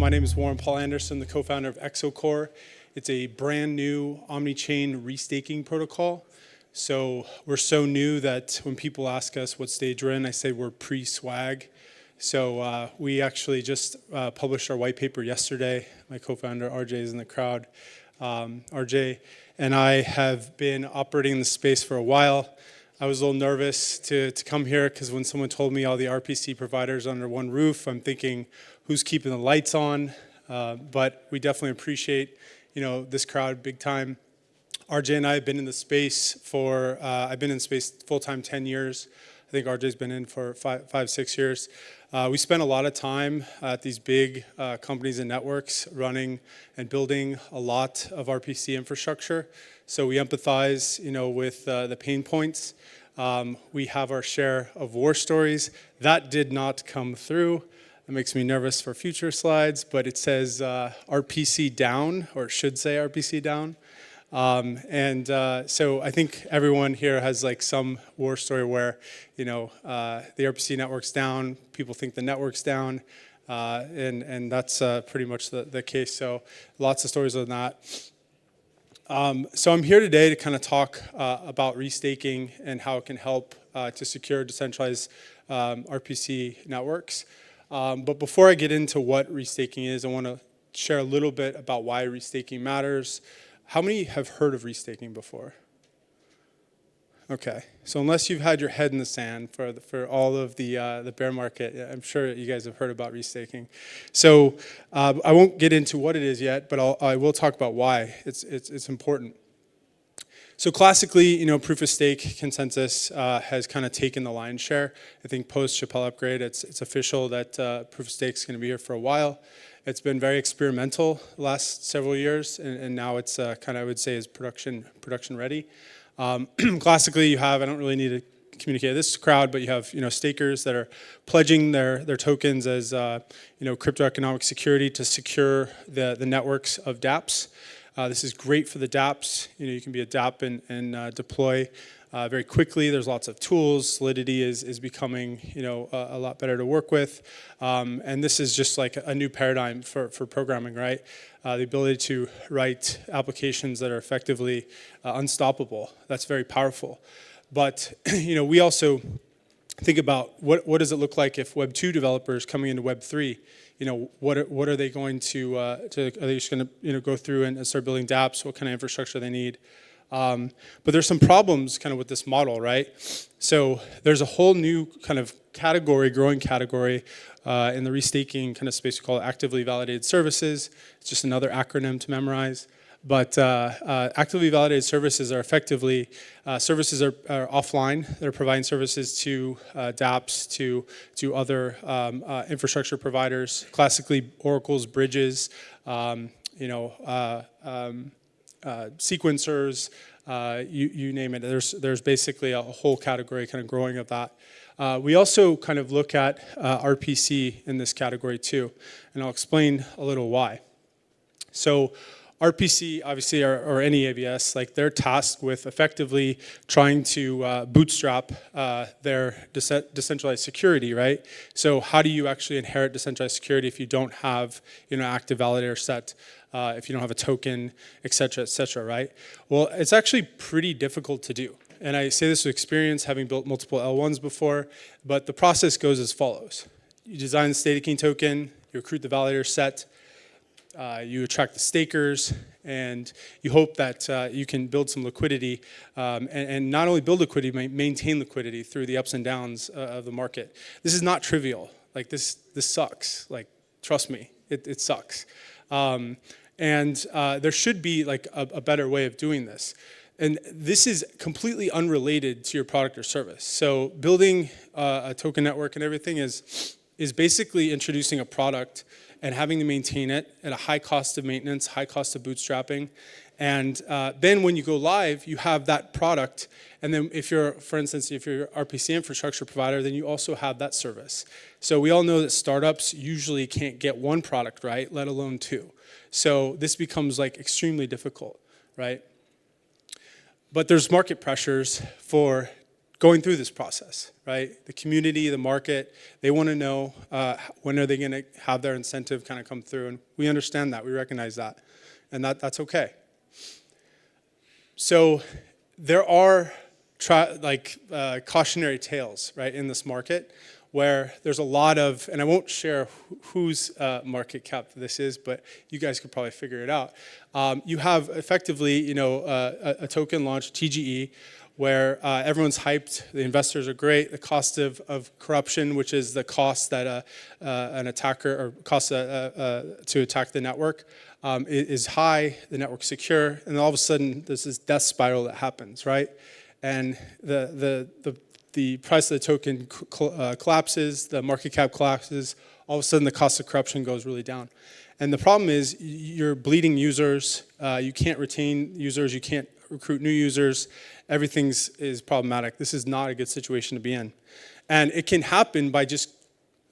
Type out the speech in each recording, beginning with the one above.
My name is Warren Paul Anderson, the co-founder of Exocore. It's a brand new omni-chain restaking protocol. So we're so new that when people ask us what stage we're in, I say we're pre-swag. So we actually just published our white paper yesterday. My co-founder RJ is in the crowd. RJ and I have been operating in the space for a while. I was a little nervous to come here because when someone told me all the RPC providers under one roof, I'm thinking, who's keeping the lights on? But we definitely appreciate, this crowd big time. RJ and I have been in the space for, I've been in space full-time 10 years. I think RJ's been in for five, 6 years. We spent a lot of time at these big companies and networks running and building a lot of RPC infrastructure. So we empathize, with the pain points. We have our share of war stories. That did not come through. It makes me nervous for future slides, but it says RPC down, or it should say RPC down. So I think everyone here has like some war story where, the RPC network's down, people think the network's down, and that's pretty much the case. So lots of stories on that. So I'm here today to kind of talk about restaking and how it can help to secure decentralized RPC networks. But before I get into what restaking is, I want to share a little bit about why restaking matters. How many have heard of restaking before? Okay, so unless you've had your head in the sand for all of the bear market, I'm sure you guys have heard about restaking. So I won't get into what it is yet, but I will talk about why it's important. So classically, proof of stake consensus has kind of taken the lion's share. I think post Chappelle upgrade, it's official that proof of stake is going to be here for a while. It's been very experimental the last several years, and now it's kind of, I would say, is production ready. Classically, you have, I don't really need to communicate to this crowd, but you have, stakers that are pledging their tokens as, crypto economic security to secure the networks of dApps. This is great for the dApps. You can be a dApp and deploy very quickly. There's lots of tools. Solidity is becoming, a lot better to work with. And this is just like a new paradigm for programming, right? The ability to write applications that are effectively unstoppable. That's very powerful. But, we also think about what does it look like if Web 2 developers coming into Web 3, what are they going to are they just going to, go through and start building dApps? What kind of infrastructure they need? But there's some problems kind of with this model, right? So there's a whole new kind of growing category in the restaking kind of space we call actively validated services. It's just another acronym to memorize. But actively validated services are effectively, services are offline. They're providing services to dApps, to other infrastructure providers, classically Oracle's bridges, sequencers, you name it. There's basically a whole category kind of growing of that. We also kind of look at RPC in this category too, and I'll explain a little why. So RPC, obviously, or any AVS, like they're tasked with effectively trying to bootstrap their decentralized security, right? So how do you actually inherit decentralized security if you don't have, active validator set, if you don't have a token, et cetera, right? Well, it's actually pretty difficult to do. And I say this with experience, having built multiple L1s before, but the process goes as follows. You design the staking token, you recruit the validator set, you attract the stakers, and you hope that you can build some liquidity, and not only build liquidity, maintain liquidity through the ups and downs of the market. This is not trivial. Like this sucks. Like, trust me, it sucks. And there should be like a better way of doing this. And this is completely unrelated to your product or service. So building a token network and everything is basically introducing a product and having to maintain it at a high cost of maintenance, high cost of bootstrapping. And then when you go live, you have that product. And then for instance, if you're an RPC infrastructure provider, then you also have that service. So we all know that startups usually can't get one product right, let alone two. So this becomes like extremely difficult, right? But there's market pressures for going through this process, right? The community, the market, they want to know when are they going to have their incentive kind of come through, and we understand that, we recognize that, and that's okay. So there are cautionary tales, right, in this market, where there's a lot of, and I won't share whose market cap this is, but you guys could probably figure it out. You have effectively, a token launched, TGE, where everyone's hyped, the investors are great, the cost of corruption, which is the cost that an attacker, or cost to attack the network, is high, the network's secure, and all of a sudden there's this death spiral that happens, right? And the price of the token collapses, the market cap collapses, all of a sudden the cost of corruption goes really down. And the problem is you're bleeding users, you can't retain users, you can't recruit new users, everything is problematic. This is not a good situation to be in. And it can happen by just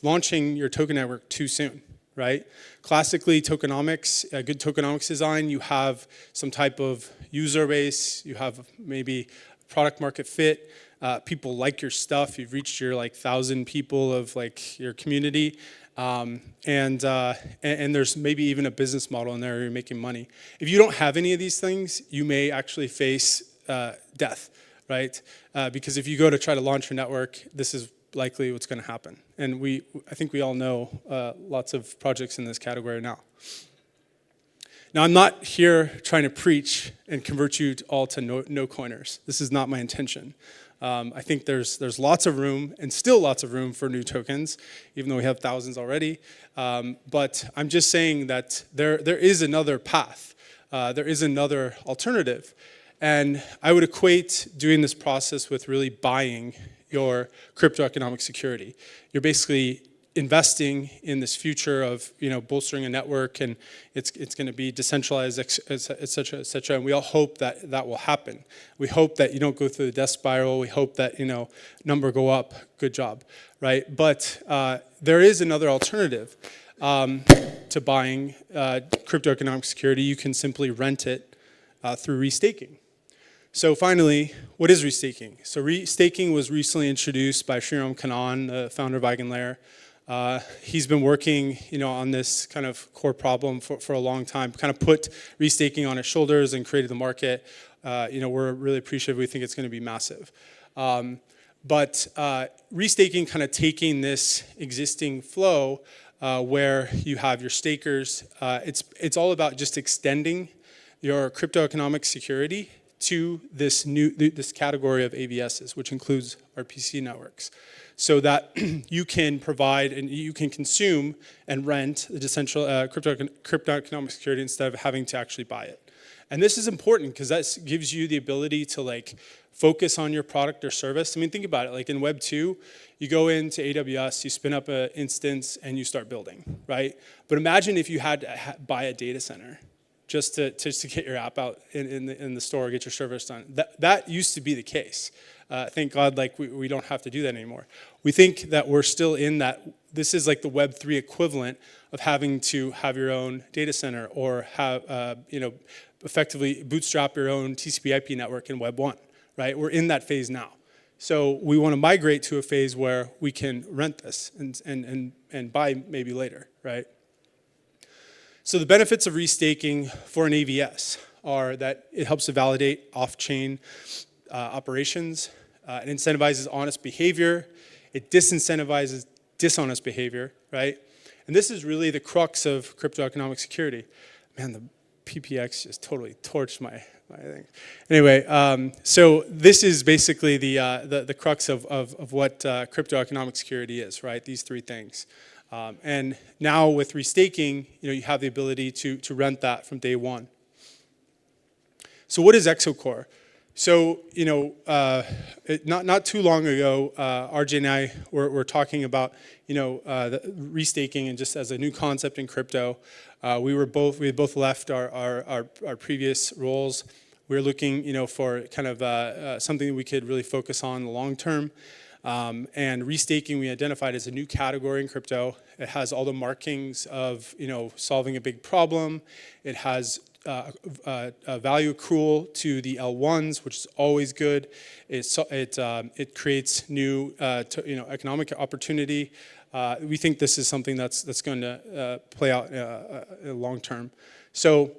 launching your token network too soon, right? Classically, tokenomics, a good tokenomics design, you have some type of user base, you have maybe product market fit, people like your stuff, you've reached your 1,000 people of your community, and there's maybe even a business model in there where you're making money. If you don't have any of these things, you may actually face death, right? Because if you go to try to launch your network, this is likely what's going to happen. And I think we all know lots of projects in this category now. Now, I'm not here trying to preach and convert you all to no coiners. This is not my intention. I think there's lots of room, and still lots of room for new tokens, even though we have thousands already. But I'm just saying that there is another path. There is another alternative. And I would equate doing this process with really buying your crypto economic security. You're basically investing in this future of bolstering a network, and it's going to be decentralized, et cetera, et cetera. And we all hope that that will happen. We hope that you don't go through the death spiral. We hope that number go up. Good job, right? But there is another alternative to buying crypto economic security. You can simply rent it through restaking. So finally, what is restaking? So restaking was recently introduced by Shriram Kannan, the founder of Eigenlayer. He's been working, on this kind of core problem for a long time, kind of put restaking on his shoulders and created the market. We're really appreciative. We think it's going to be massive. But restaking, kind of taking this existing flow where you have your stakers, it's all about just extending your crypto economic security to this category of AVSs, which includes RPC networks, so that you can provide and you can consume and rent the decentralized crypto economic security instead of having to actually buy it. And this is important because that gives you the ability to focus on your product or service. I mean, think about it. In Web 2, you go into AWS, you spin up an instance, and you start building, right? But imagine if you had to buy a data center just to get your app out in the store, get your service done. That used to be the case. Thank God, we don't have to do that anymore. We think that we're still in that. This is the Web 3 equivalent of having to have your own data center or have, effectively bootstrap your own TCP/IP network in Web 1, right? We're in that phase now. So we want to migrate to a phase where we can rent this and buy maybe later, right? So the benefits of restaking for an AVS are that it helps to validate off-chain operations. It incentivizes honest behavior. It disincentivizes dishonest behavior, right? And this is really the crux of crypto economic security. Man, the PPX just totally torched my thing. Anyway, so this is basically the crux of what crypto economic security is, right? These three things. And now with restaking, you have the ability to rent that from day one. So what is Exocore? So, not too long ago, RJ and I were talking about, the restaking and just as a new concept in crypto. We had both left our previous roles. We were looking, for kind of something that we could really focus on in the long term. And restaking we identified as a new category in crypto. It has all the markings of, solving a big problem. It has value accrual to the L1s, which is always good. It creates new economic opportunity. We think this is something that's going to play out long term. So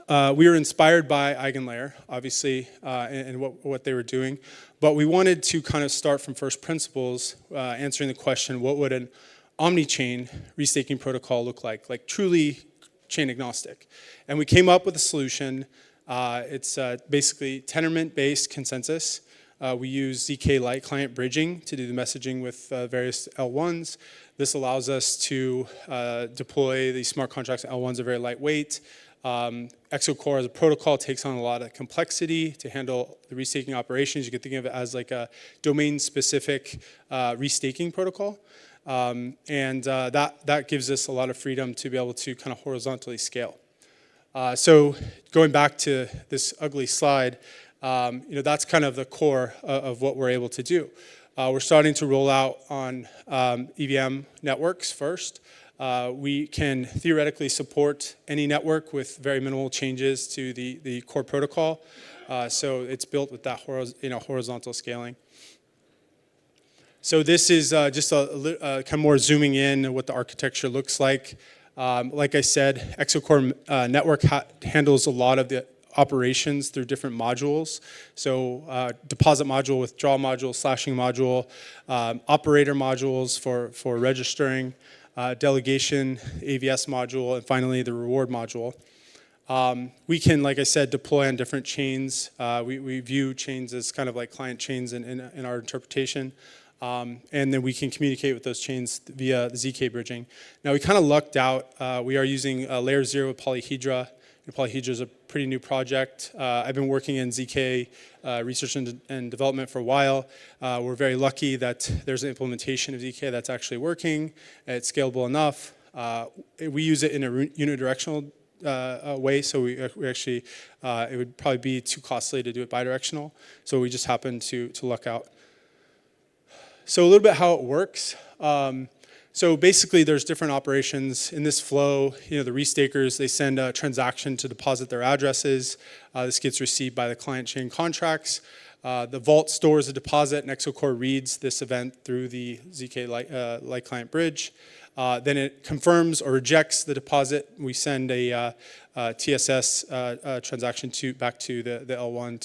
we were inspired by EigenLayer, obviously, and what they were doing. But we wanted to kind of start from first principles, answering the question, what would an omni-chain restaking protocol look like truly chain agnostic? And we came up with a solution. It's basically Tendermint-based consensus. We use ZK-like client bridging to do the messaging with various L1s. This allows us to deploy these smart contracts. L1s are very lightweight. Exocore as a protocol takes on a lot of complexity to handle the restaking operations. You can think of it as like a domain-specific restaking protocol. That gives us a lot of freedom to be able to kind of horizontally scale. So going back to this ugly slide, that's kind of the core of what we're able to do. We're starting to roll out on EVM networks first. We can theoretically support any network with very minimal changes to the core protocol. So it's built with that horizontal scaling. So this is just a kind of more zooming in what the architecture looks like. Like I said, Exocore network handles a lot of the operations through different modules. So deposit module, withdrawal module, slashing module, operator modules for registering, delegation, AVS module, and finally the reward module. We can, like I said, deploy on different chains. We view chains as kind of like client chains in our interpretation. And then we can communicate with those chains via the ZK bridging. Now we kind of lucked out. We are using layer 0 with Polyhedra. Polyhedra is a pretty new project. I've been working in ZK research and development for a while. We're very lucky that there's an implementation of ZK that's actually working. It's scalable enough. We use it in a unidirectional way, so we actually, it would probably be too costly to do it bidirectional. So we just happened to luck out. So a little bit how it works. So basically there's different operations in this flow. The restakers, they send a transaction to deposit their addresses. This gets received by the client chain contracts. The vault stores the deposit, and Exocore reads this event through the ZK like client bridge. Then it confirms or rejects the deposit. We send a TSS transaction back to the L1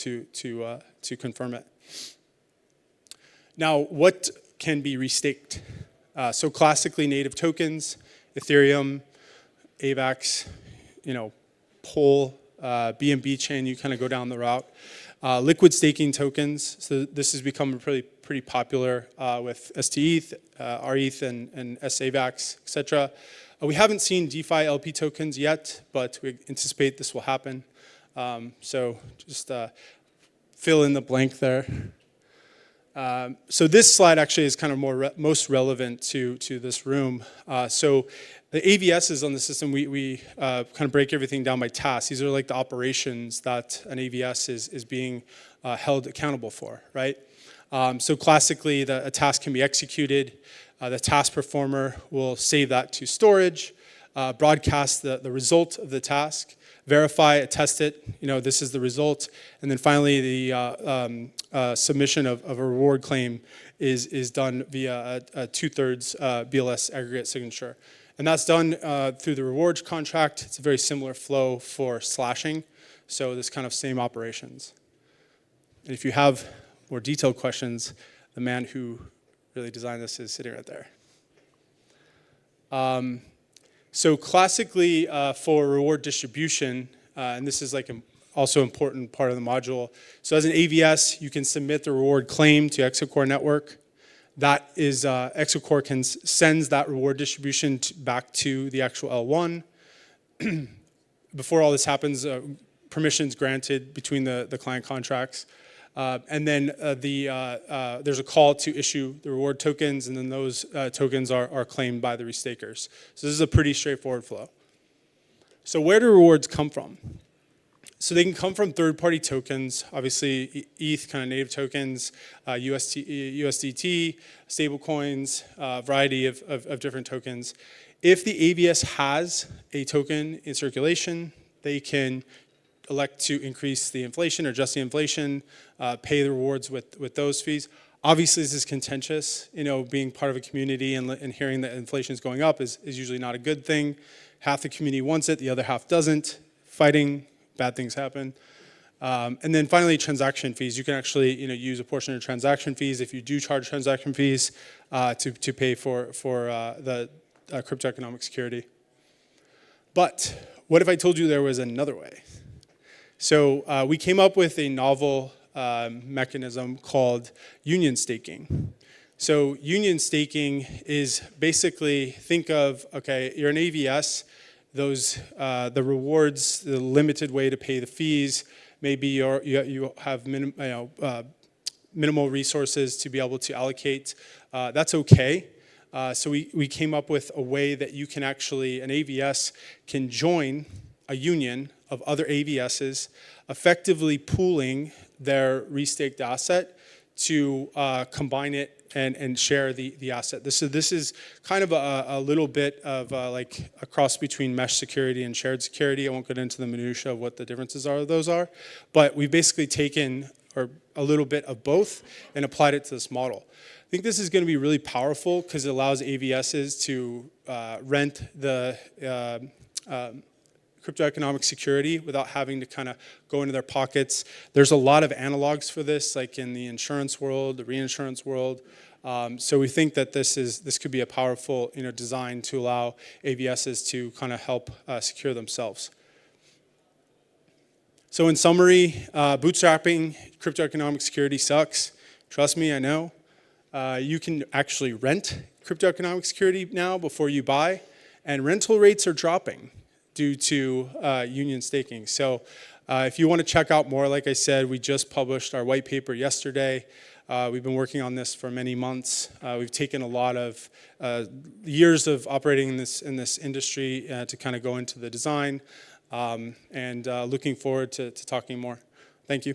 to confirm it. Now, what can be restaked? So classically native tokens, Ethereum, AVAX, Pol, BNB chain, you kind of go down the route. Liquid staking tokens, so this has become pretty popular with STETH, RETH, and SAVAX, etc. We haven't seen DeFi LP tokens yet, but we anticipate this will happen. So just fill in the blank there. So this slide actually is kind of most relevant to this room. So the AVSs on the system, we kind of break everything down by tasks. These are like the operations that an AVS is being held accountable for, right? So classically, a task can be executed. The task performer will save that to storage, broadcast the result of the task, verify, attest it, this is the result, and then finally the submission of a reward claim is done via a 2/3 BLS aggregate signature. And that's done through the rewards contract. It's a very similar flow for slashing, so this kind of same operations. And if you have more detailed questions, the man who really designed this is sitting right there. So classically for reward distribution, and this is like also important part of the module. So as an AVS, you can submit the reward claim to Exocore network. That is, Exocore sends that reward distribution back to the actual L1. Before all this happens, permissions granted between the client contracts. And then there's a call to issue the reward tokens, and then those tokens are claimed by the restakers. So this is a pretty straightforward flow. So where do rewards come from? So they can come from third-party tokens, obviously ETH, kind of native tokens, USDT, stablecoins, a variety of different tokens. If the AVS has a token in circulation, they can elect to increase the inflation or adjust the inflation, pay the rewards with those fees. Obviously, this is contentious. Being part of a community and hearing that inflation is going up is usually not a good thing. Half the community wants it, the other half doesn't. Fighting, bad things happen. And then finally, transaction fees. You can actually use a portion of transaction fees if you do charge transaction fees to pay for the crypto economic security. But what if I told you there was another way? So we came up with a novel mechanism called union staking. So union staking is basically, think of, okay, you're an AVS, the rewards, the limited way to pay the fees, maybe you have minimal resources to be able to allocate. That's okay. So we came up with a way that you can actually, an AVS can join a union of other AVSs, effectively pooling their restaked asset to combine it and share the asset. This is kind of a little bit of like a cross between mesh security and shared security. I won't get into the minutia of what the differences are. But we've basically taken a little bit of both and applied it to this model. I think this is going to be really powerful because it allows AVSs to rent the crypto economic security without having to kind of go into their pockets. There's a lot of analogs for this, like in the insurance world, the reinsurance world. So we think that this could be a powerful design to allow AVSs to kind of help secure themselves. So in summary, bootstrapping crypto economic security sucks. Trust me, I know. You can actually rent crypto economic security now before you buy, and rental rates are dropping due to union staking. So if you want to check out more, like I said, we just published our white paper yesterday. We've been working on this for many months. We've taken a lot of years of operating in this industry to kind of go into the design, and looking forward to talking more. Thank you.